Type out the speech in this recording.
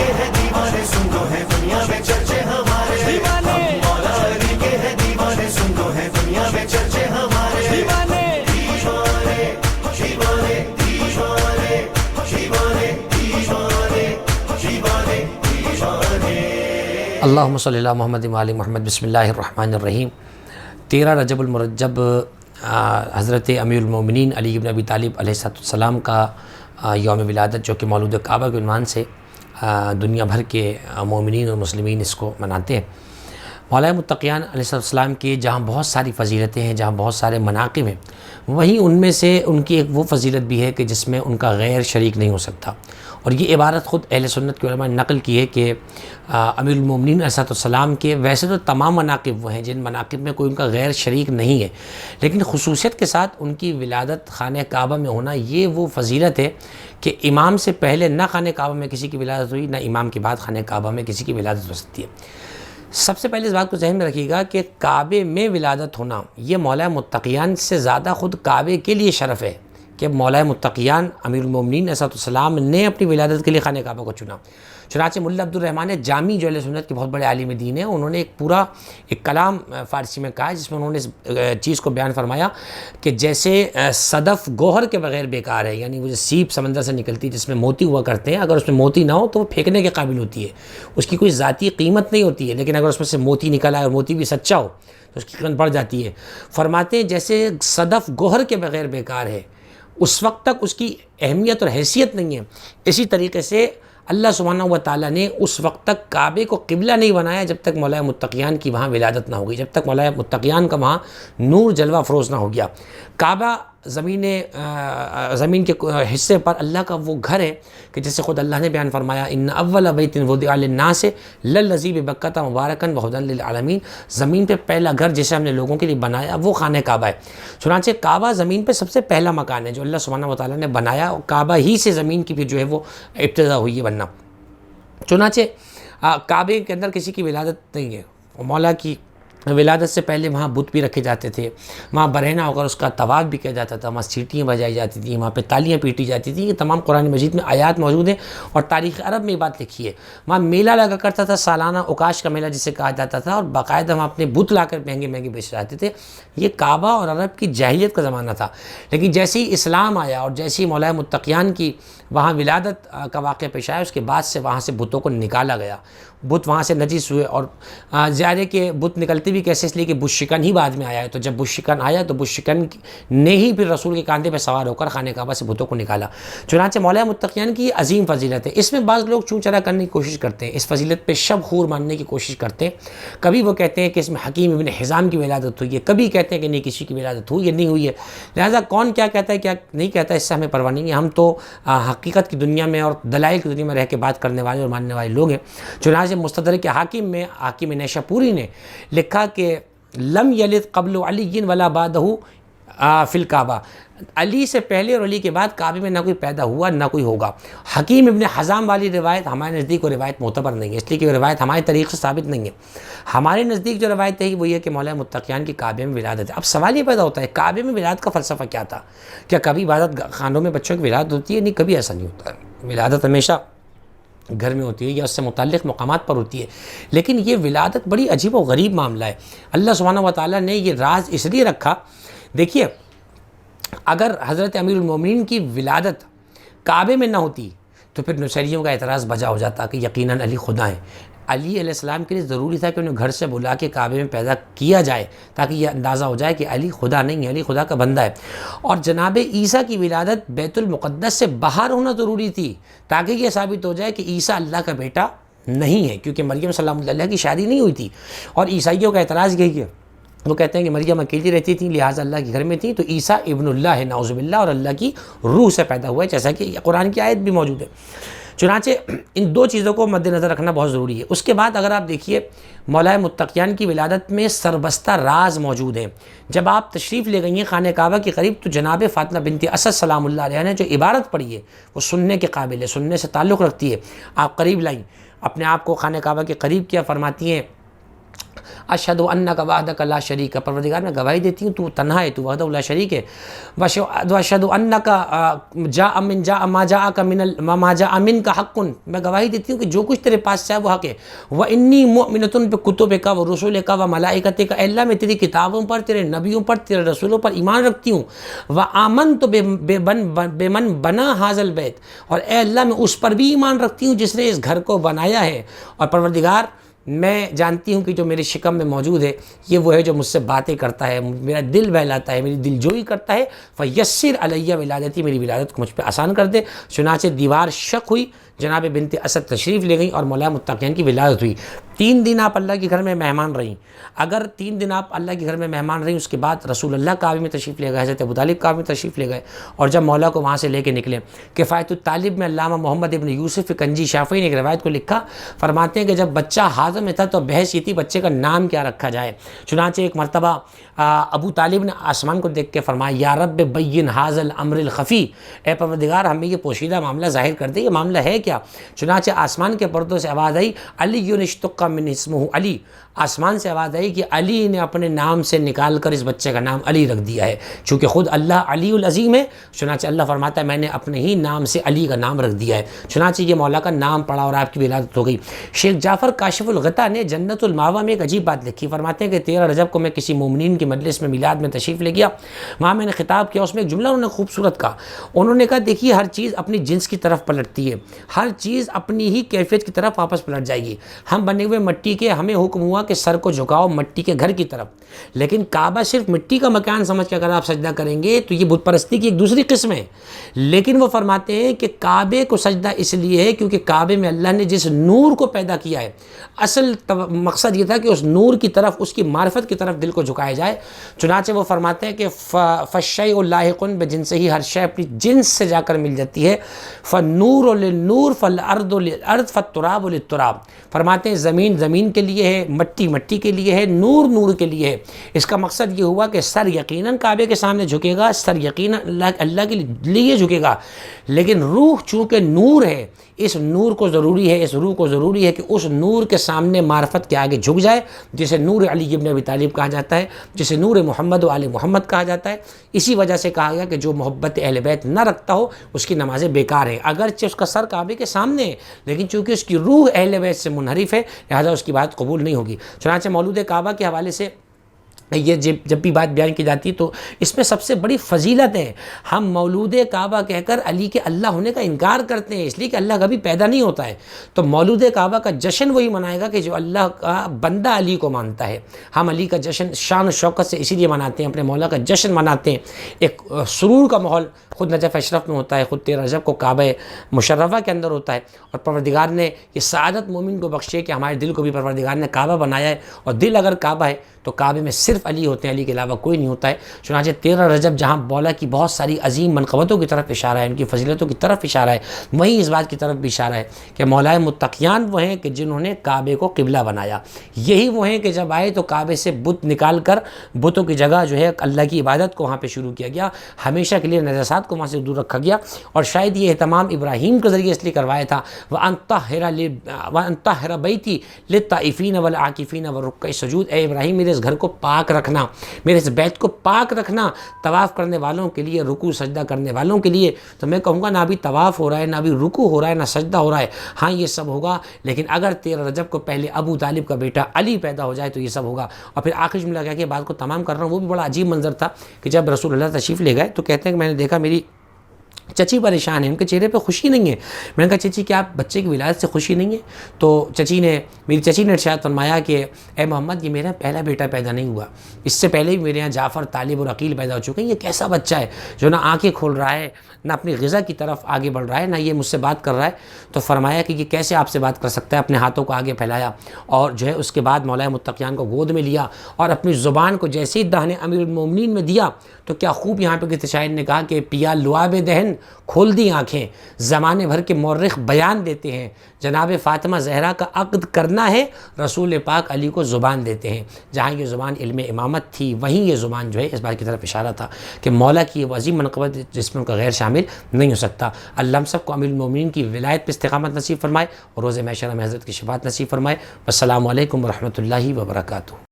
کے ہیں دیوانے سن دو ہے دنیا میں چرچے ہمارے، دیوانے مولا علی کے ہیں دیوانے سن دو ہے دنیا میں چرچے ہمارے، دیوانے دیوانے دیوانے دیوانے دیوانے دیوانے دیوانے دیوانے۔ اللہم صلی اللہ محمد و آل محمد۔ بسم اللہ الرحمن الرحیم۔ 13 رجب المرجب حضرت امیر المومنین علی بن ابی طالب علیہ السلام کا یوم ولادت، جو کہ مولود کعبہ کے عنوان سے دنیا بھر کے مومنین اور مسلمین اس کو مناتے ہیں۔ مولا متقیان علیہ السلام کی جہاں بہت ساری فضیلتیں ہیں، جہاں بہت سارے مناقب ہیں، وہیں ان میں سے ان کی ایک وہ فضیلت بھی ہے کہ جس میں ان کا غیر شریک نہیں ہو سکتا۔ اور یہ عبارت خود اہل سنت کے علماء نے نقل کی ہے کہ امیر المومنین علیہ السلام کے ویسے تو تمام مناقب وہ ہیں جن مناقب میں کوئی ان کا غیر شریک نہیں ہے، لیکن خصوصیت کے ساتھ ان کی ولادت خانہ کعبہ میں ہونا یہ وہ فضیلت ہے کہ امام سے پہلے نہ خانہ کعبہ میں کسی کی ولادت ہوئی، نہ امام کے بعد خانہ کعبہ میں کسی کی ولادت ہو سکتی ہے۔ سب سے پہلے اس بات کو ذہن میں رکھیے گا کہ کعبے میں ولادت ہونا یہ مولا متقیان سے زیادہ خود کعبے کے لیے شرف ہے کہ مولا متقیان امیر المومنین علیہ السلام نے اپنی ولادت کے لیے خانہ کعبہ کو چنا۔ چنانچہ ملا عبد الرحمن جامی جو اہل سنت کے بہت بڑے عالم دین ہیں، انہوں نے ایک پورا کلام فارسی میں کہا ہے جس میں انہوں نے اس چیز کو بیان فرمایا کہ جیسے صدف گوہر کے بغیر بیکار ہے، یعنی وہ جو سیپ سمندر سے نکلتی ہے جس میں موتی ہوا کرتے ہیں، اگر اس میں موتی نہ ہو تو وہ پھینکنے کے قابل ہوتی ہے، اس کی کوئی ذاتی قیمت نہیں ہوتی ہے، لیکن اگر اس میں سے موتی نکل آئے اور موتی بھی سچا ہو تو اس کی قیمت بڑھ جاتی ہے۔ فرماتے ہیں جیسے صدف گوہر کے بغیر بیکار ہے، اس وقت تک اس کی اہمیت اور حیثیت نہیں ہے، اسی طریقے سے اللہ سبحانہ و تعالیٰ نے اس وقت تک کعبے کو قبلہ نہیں بنایا جب تک مولا متقیان کی وہاں ولادت نہ ہوگی، جب تک مولا متقیان کا وہاں نور جلوہ افروز نہ ہو گیا۔ کعبہ زمین کے حصے پر اللہ کا وہ گھر ہے کہ جیسے خود اللہ نے بیان فرمایا ان اول بیت وضع للناس للذی ببکۃ مبارکا وہدی للعالمین، زمین پہ پہلا گھر جسے ہم نے لوگوں کے لیے بنایا وہ خانہ کعبہ ہے۔ چنانچہ کعبہ زمین پہ سب سے پہلا مکان ہے جو اللہ سبحانہ و تعالیٰ نے بنایا، اور کعبہ ہی سے زمین کی پھر جو ہے وہ ابتدا ہوئی ہے بننا۔ چنانچہ کعبے کے اندر کسی کی ولادت نہیں ہے، مولا کی ولادت سے پہلے وہاں بت بھی رکھے جاتے تھے، وہاں برہنہ ہو کر اس کا طواف بھی کیا جاتا تھا، وہاں سیٹیاں بجائی جاتی تھیں، وہاں پہ تالیاں پیٹی جاتی تھیں۔ یہ تمام قرآن مجید میں آیات موجود ہیں اور تاریخ عرب میں یہ بات لکھی ہے۔ وہاں میلہ لگا کرتا تھا سالانہ، اوکاش کا میلہ جسے کہا جاتا تھا، اور باقاعدہ وہاں اپنے بت لا کر مہنگے مہنگے بیچ جاتے تھے۔ یہ کعبہ اور عرب کی جاہلیت کا زمانہ تھا، لیکن جیسے ہی اسلام آیا اور جیسے ہی مولا متقیان کی وہاں ولادت کا واقعہ پیش آیا، اس کے بعد سے وہاں سے بتوں کو نکالا گیا، بت وہاں سے نجس ہوئے۔ اور ظاہر ہے کہ بت نکلتے بھی کیسے، اس لیے کہ بت شکن ہی بعد میں آیا ہے، تو جب بت شکن آیا تو بت شکن نے ہی پھر رسول کے کاندھے پہ سوار ہو کر خانہ کعبہ سے بتوں کو نکالا۔ چنانچہ مولا متقیان کی یہ عظیم فضیلت ہے، اس میں بعض لوگ چوں چرا کرنے کی کوشش کرتے ہیں، اس فضیلت پہ شب خور ماننے کی کوشش کرتے ہیں۔ کبھی وہ کہتے ہیں کہ اس میں حکیم ابن حزام کی ولادت ہوئی ہے، کبھی کہتے ہیں کہ نہیں کسی کی ولادت ہوئی ہے نہیں ہوئی ہے۔ لہٰذا کون کیا کہتا ہے کیا نہیں کہتا ہے اس سے ہمیں پرواہ نہیں ہے، ہم تو حقیقت کی دنیا میں اور دلائل کی دنیا میں رہ کے بات کرنے والے اور ماننے والے لوگ ہیں۔ چنانچہ مستدرک حاکم میں حاکم نیشاپوری نے لکھا کہ لم یلد قبل علی ولا بعدہ فی الکعبہ، علی سے پہلے اور علی کے بعد کعبے میں نہ کوئی پیدا ہوا نہ کوئی ہوگا۔ حکیم ابن حزام والی روایت ہمارے نزدیک وہ روایت معتبر نہیں ہے، اس لیے کہ وہ روایت ہمارے طریق سے ثابت نہیں ہے۔ ہمارے نزدیک جو روایت ہے وہ یہ کہ مولا متقیان کی کعبے میں ولادت ہے۔ اب سوال یہ پیدا ہوتا ہے کعبے میں ولادت کا فلسفہ کیا تھا؟ کیا کبھی عبادت خانوں میں بچوں کی ولادت ہوتی ہے؟ نہیں، کبھی ایسا نہیں ہوتا ہے۔ ولادت ہمیشہ گھر میں ہوتی ہے یا اس سے متعلق مقامات پر ہوتی ہے، لیکن یہ ولادت بڑی عجیب و غریب معاملہ ہے۔ اللہ سبحانہ و تعالیٰ نے یہ راز اس لیے رکھا، دیکھیے اگر حضرت امیر المومنین کی ولادت کعبے میں نہ ہوتی تو پھر نصیریوں کا اعتراض بجا ہو جاتا کہ یقیناً علی خدا ہیں۔ علی علیہ السلام کے لیے ضروری تھا کہ انہیں گھر سے بلا کے کعبے میں پیدا کیا جائے تاکہ یہ اندازہ ہو جائے کہ علی خدا نہیں ہے، علی خدا کا بندہ ہے۔ اور جناب عیسیٰ کی ولادت بیت المقدس سے باہر ہونا ضروری تھی تاکہ یہ ثابت ہو جائے کہ عیسیٰ اللہ کا بیٹا نہیں ہے، کیونکہ مریم سلام اللہ کی شادی نہیں ہوئی تھی۔ اور عیسائیوں کا اعتراض یہی ہے، وہ کہتے ہیں کہ مریم اکیلی رہتی تھی لہٰذا اللہ کے گھر میں تھی، تو عیسیٰ ابن اللہ ہے نعوذ باللہ، اور اللہ کی روح سے پیدا ہوا ہے، جیسا کہ قرآن کی آیت بھی موجود ہے۔ چنانچہ ان دو چیزوں کو مد نظر رکھنا بہت ضروری ہے۔ اس کے بعد اگر آپ دیکھیے مولا متقیان کی ولادت میں سربستہ راز موجود ہیں۔ جب آپ تشریف لے گئی ہیں خانہ کعبہ کے قریب تو جناب فاطمہ بنت اسد سلام اللہ علیہ نے جو عبارت پڑھی ہے وہ سننے کے قابل ہے، سننے سے تعلق رکھتی ہے۔ آپ قریب لائیں، اپنے آپ کو خانہ کعبہ کے قریب کیا، فرماتی ہیں اشہد انک وحدک لا شریک، پروردگار میں گواہی دیتی ہوں تو تنہا ہے، تو وحدہ لا شریک ہے، واشہد انک جاء ما جاءک ما جاء منک حق، میں گواہی دیتی ہوں کہ جو کچھ تیرے پاس سے ہے وہ حق ہے، وانی مؤمنۃ بکتبک ورسلک وملائکتک، اے اللہ میں تیری کتابوں پر، تیرے نبیوں پر، تیرے رسولوں پر ایمان رکھتی ہوں، وآمنت بمن بنا ھذا البیت، اور اے اللہ میں اس پر بھی ایمان رکھتی ہوں جس نے اس گھر کو بنایا ہے، اور پروردگار میں جانتی ہوں کہ جو میرے شکم میں موجود ہے یہ وہ ہے جو مجھ سے باتیں کرتا ہے، میرا دل بہلاتا ہے، میری دل جوئی کرتا ہے، فیسر علیہ ولادتی، میری ولادت کو مجھ پہ آسان کر دے۔ چنانچہ دیوار شق ہوئی، جناب بنت اسد تشریف لے گئیں اور مولا متقین کی ولادت ہوئی۔ 3 دن آپ اللہ کے گھر میں مہمان رہیں، اگر 3 دن آپ اللہ کے گھر میں مہمان رہیں، اس کے بعد رسول اللہ کعبے میں تشریف لے گئے، حضرت ابو طالب کعبے میں تشریف لے گئے، اور جب مولا کو وہاں سے لے کے نکلے، کفایت الطالب میں علامہ محمد ابن یوسف کنجی شافعی نے ایک روایت کو لکھا، فرماتے ہیں کہ جب بچہ ہاضم میں تھا تو بحث یہ تھی بچے کا نام کیا رکھا جائے، چنانچہ ایک مرتبہ ابو طالب نے آسمان کو دیکھ کے فرمایا یا رب بین ھذا الامر الخفی، اے پروردگار ہمیں یہ پوشیدہ معاملہ ظاہر کر دے، یہ معاملہ ہے کیا؟ چنانچہ آسمان کے پردوں سے آواز آئی علی اشتق من اسمہ علی، آسمان سے آواز آئی کہ علی نے اپنے نام سے نکال کر اس بچے کا نام علی رکھ دیا ہے، چونکہ خود اللہ علی العظیم ہے، چنانچہ اللہ فرماتا ہے میں نے اپنے ہی نام سے علی کا نام رکھ دیا ہے، چنانچہ یہ مولا کا نام پڑا اور آپ کی ولادت ہو گئی۔ شیخ جعفر کاشف الغطا نے جنت الماوا میں ایک عجیب بات لکھی، فرماتے ہیں کہ 13 رجب کو میں کسی مومنین کی مجلس میں میلاد میں تشریف لے گیا، وہاں میں نے خطاب کیا، اس میں ایک جملہ انہوں نے خوبصورت کہا، انہوں نے کہا دیکھیے ہر چیز اپنی جنس کی طرف پلٹتی ہے، ہر چیز اپنی ہی کیفیت کی طرف واپس پلٹ جائے گی، ہم بنے ہوئے مٹی کے، ہمیں حکم ہوا کہ سر کو جھکاؤ مٹی کے گھر کی طرف، لیکن کعبہ صرف مٹی کا مکان سمجھ کے اگر آپ سجدہ کریں گے تو یہ بت پرستی کی ایک دوسری قسم ہے، لیکن وہ فرماتے ہیں کہ کعبے کو سجدہ اس لیے ہے کیونکہ کعبے میں اللہ نے جس نور کو پیدا کیا ہے، اصل مقصد یہ تھا کہ اس نور کی طرف، اس کی معرفت کی طرف دل کو جھکایا جائے، چنانچہ وہ فرماتے ہیں کہ فالشیء لاحق بجنسہ، ہر شے اپنی جنس سے جا کر مل جاتی ہے، فالنور للنور فالارض للارض فالتراب للتراب، فرماتے ہیں زمین زمین کے لیے ہے، مٹی مٹی کے لیے ہے، نور نور کے لیے ہے۔ اس کا مقصد یہ ہوا کہ سر یقیناً کعبے کے سامنے جھکے گا، سر یقیناً اللہ کے لیے جھکے گا، لیکن روح چونکہ نور ہے، اس نور کو ضروری ہے، اس روح کو ضروری ہے کہ اس نور کے سامنے معرفت کے آگے جھک جائے، جسے نور علی ابن ابی طالب کہا جاتا ہے، جسے نور محمد و آل محمد کہا جاتا ہے۔ اسی وجہ سے کہا گیا کہ جو محبت اہل بیت نہ رکھتا ہو اس کی نمازیں بیکار ہیں، اگرچہ اس کا سر کعبے کے سامنے ہے لیکن چونکہ اس کی روح اہل بیت سے منحرف ہے لہذا اس کی بات قبول نہیں ہوگی۔ چنانچہ مولود کعبہ کے حوالے سے یہ جب بھی بات بیان کی جاتی تو اس میں سب سے بڑی فضیلت ہے، ہم مولود کعبہ کہہ کر علی کے اللہ ہونے کا انکار کرتے ہیں اس لیے کہ اللہ کبھی پیدا نہیں ہوتا ہے، تو مولود کعبہ کا جشن وہی منائے گا کہ جو اللہ کا بندہ علی کو مانتا ہے۔ ہم علی کا جشن شان و شوکت سے اسی لیے مناتے ہیں، اپنے مولا کا جشن مناتے ہیں، ایک سرور کا ماحول خود نجف اشرف میں ہوتا ہے، خود 13 رجب کو کعبہ مشرفہ کے اندر ہوتا ہے، اور پروردگار نے یہ سعادت مومن کو بخشی ہے کہ ہمارے دل کو بھی پروردگار نے کعبہ بنایا ہے، اور دل اگر کعبہ ہے تو کعبے میں صرف علی ہوتے ہیں، علی کے علاوہ کوئی نہیں ہوتا ہے۔ چنانچہ 13 رجب جہاں مولا کی بہت ساری عظیم منقبتوں کی طرف اشارہ ہے، ان کی فضیلتوں کی طرف اشارہ ہے، وہیں اس بات کی طرف بھی اشارہ ہے کہ مولا متقیان وہ ہیں کہ جنہوں نے کعبے کو قبلہ بنایا، یہی وہ ہیں کہ جب آئے تو کعبے سے بت نکال کر بتوں کی جگہ جو ہے اللہ کی عبادت کو وہاں پہ شروع کیا گیا، ہمیشہ کے لیے نجاسات کو وہاں سے دور رکھا گیا، اور شاید یہ اہتمام ابراہیم کے ذریعے اس لیے کروایا تھا وَأَن طَهِّرَ بَيْتِي لِلطَّائِفِينَ وَالْعَاكِفِينَ وَالرُّكَّعِ السُّجُودِ، اے ابراہیم میرے اس گھر کو پاک رکھنا، میرے اس بیت کو پاک رکھنا، طواف کرنے والوں کے لیے، رکوع سجدہ کرنے والوں کے لیے۔ تو میں کہوں گا نہ ابھی طواف ہو رہا ہے، نہ ابھی رکوع ہو رہا ہے، نہ سجدہ ہو رہا ہے، ہاں یہ سب ہوگا، لیکن اگر 13 رجب کو پہلے ابو طالب کا بیٹا علی پیدا ہو جائے تو یہ سب ہوگا۔ اور پھر آخر جملہ کہہ کے بات کو تمام کر رہا ہوں، وہ بھی بڑا عجیب منظر تھا کہ جب رسول اللہ تشریف لے گئے تو کہتے ہیں کہ میں نے دیکھا میری چچی پریشان ہے، ان کے چہرے پہ خوشی نہیں ہے۔ میں نے کہا چچی کیا آپ بچے کی ولادت سے خوشی نہیں ہے؟ تو میری چچی نے ارشاد فرمایا کہ اے محمد یہ میرا پہلا بیٹا پیدا نہیں ہوا، اس سے پہلے بھی میرے یہاں جعفر، طالب اور عقیل پیدا ہو چکے ہیں، یہ کیسا بچہ ہے جو نہ آنکھیں کھول رہا ہے، نہ اپنی غذا کی طرف آگے بڑھ رہا ہے، نہ یہ مجھ سے بات کر رہا ہے۔ تو فرمایا کہ یہ کیسے آپ سے بات کر سکتا ہے، اپنے ہاتھوں کو آگے پھیلایا اور جو ہے اس کے بعد مولا متقیان کو گود میں لیا اور اپنی زبان کو جیسے ہی دہن امیر المومنین میں دیا تو کیا خوب یہاں پہ کہ شاعر نے کہا کہ پیا لعاب دہن کھول دی آنکھیں، زمانے بھر کے مورخ بیان دیتے ہیں جناب فاطمہ زہرا کا عقد کرنا ہے، رسول پاک علی کو زبان دیتے ہیں۔ جہاں یہ زبان علم امامت تھی وہیں یہ زبان جو ہے اس بات کی طرف اشارہ تھا کہ مولا کی وہ عظیم منقبت جس میں ان کا غیر شامل نہیں ہو سکتا۔ اللہ ہم سب کو امیر المومنین کی ولایت پہ استقامت نصیب فرمائے اور روز محشر میں حضرت کی شفاعت نصیب فرمائے۔ والسلام علیکم ورحمۃ اللہ وبرکاتہ۔